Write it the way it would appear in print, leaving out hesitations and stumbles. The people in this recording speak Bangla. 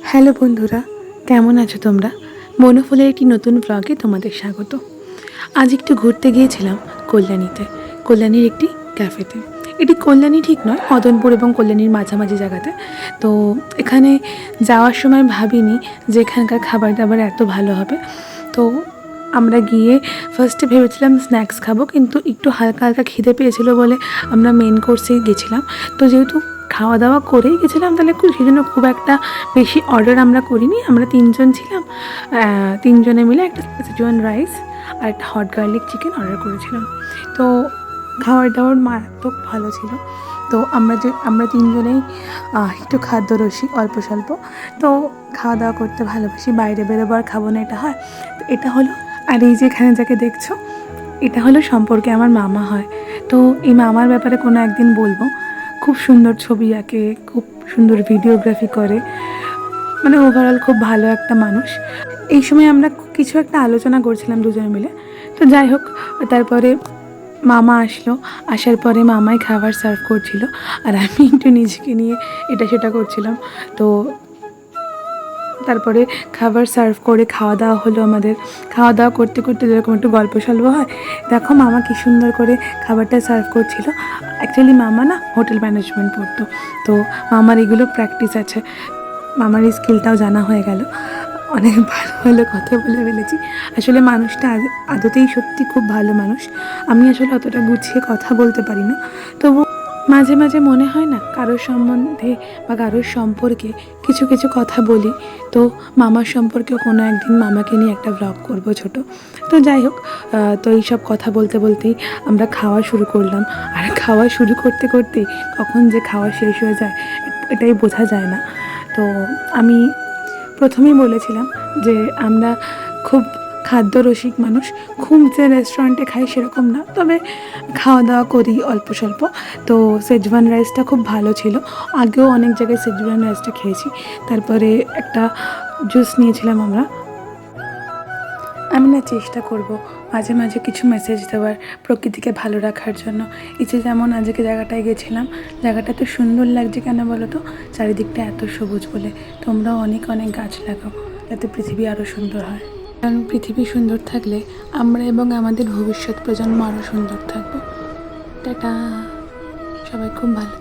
হ্যালো বন্ধুরা, কেমন আছো তোমরা? বনফুলের একটি নতুন ব্লগে তোমাদের স্বাগত। আজ একটু ঘুরতে গিয়েছিলাম কল্যাণীর একটি ক্যাফেতে। এটি কল্যাণী ঠিক নয়, মদনপুর এবং কল্যাণীর মাঝামাঝি জায়গাতে। তো এখানে যাওয়ার সময় ভাবিনি যে এখানকার খাবার দাবার এত ভালো হবে। তো আমরা গিয়ে ফার্স্টে ভেবেছিলাম স্ন্যাক্স খাবো, কিন্তু একটু হালকা হালকা খিদে পেয়েছিলো বলে আমরা মেন কোর্সেই গেছিলাম। তো যেহেতু খাওয়া দাওয়া করেই গেছিলাম, তাহলে সেই জন্য খুব একটা বেশি অর্ডার আমরা করিনি। আমরা তিনজন ছিলাম, তিনজনে মিলে একটা সেজওয়ান রাইস আর একটা হট গার্লিক চিকেন অর্ডার করেছিলাম। তো খাওয়ার দাওয়ার মারাত্মক ভালো ছিল। তো আমরা তিনজনেই একটু খাদ্যরসিক অল্প স্বল্প, তো খাওয়া দাওয়া করতে ভালোবাসি। বাইরে বেরোবো আর খাবো না, এটা হয়? তো এটা হলো। আর এই যে এখানে যাকে দেখছো, এটা হলো সম্পর্কে আমার মামা হয়। তো এই মামার ব্যাপারে কোনো একদিন বলবো। খুব সুন্দর ছবি আঁকে, খুব সুন্দর ভিডিওগ্রাফি করে, মানে ওভারঅল খুব ভালো একটা মানুষ। এই সময় আমরা কিছু একটা আলোচনা করছিলাম দুজনে মিলে। তো যাই হোক, তারপরে মামা আসলো। আসার পরে মামাই খাবার সার্ভ করছিল, আর আমি একটু নিজেকে নিয়ে এটা সেটা করছিলাম। তো তারপরে খাবার সার্ভ করে খাওয়া দাওয়া হলো আমাদের। খাওয়া দাওয়া করতে করতে যেরকম একটু গল্প সল্প হয়, দেখো মামা কী সুন্দর করে খাবারটা সার্ভ করছিল। অ্যাকচুয়ালি মামা না হোটেল ম্যানেজমেন্ট পড়তো, তো মামার এগুলো প্র্যাকটিস আছে। মামার এই স্কিলটাও জানা হয়ে গেল। অনেক ভালো ভালো কথা বলে ফেলেছি। আসলে মানুষটা আদতেই সত্যি খুব ভালো মানুষ। আমি আসলে অতটা গুছিয়ে কথা বলতে পারি না, তবু মাঝে মাঝে মনে হয় না কারোর সম্বন্ধে বা কারোর সম্পর্কে কিছু কিছু কথা বলি। তো মামার সম্পর্কেও কোনো একদিন মামাকে নিয়ে একটা ব্লগ করব ছোট। তো যাই হোক, তো এইসব কথা বলতে বলতেই আমরা খাওয়া শুরু করলাম। আর খাওয়া শুরু করতে করতেই কখন যে খাওয়া শেষ হয়ে যায় এটাই বোঝা যায় না। তো আমি প্রথমেই বলেছিলাম যে আমরা খুব খাদ্যরসিক মানুষ। খুব যে রেস্টুরেন্টে খাই সেরকম না, তবে খাওয়া দাওয়া করি অল্প স্বল্প। তো সেজওয়ান রাইসটা খুব ভালো ছিল। আগেও অনেক জায়গায় সেজওয়ান রাইসটা খেয়েছি। তারপরে একটা জুস নিয়েছিলাম আমরা। আমি না চেষ্টা করব মাঝে মাঝে কিছু মেসেজ দেওয়ার, প্রকৃতিকে ভালো রাখার জন্য। এই যে যেমন আজকে জায়গাটায় গেছিলাম, জায়গাটা তো সুন্দর লাগছে কেন বলো তো? চারিদিকটা এত সবুজ বলে। তোমরাও অনেক অনেক গাছ লাগাও, যাতে পৃথিবী আরও সুন্দর হয়। কারণ পৃথিবী সুন্দর থাকলে আমরা এবং আমাদের ভবিষ্যৎ প্রজন্ম আরও সুন্দর থাকবো। টাটা, সবাই খুব ভালো।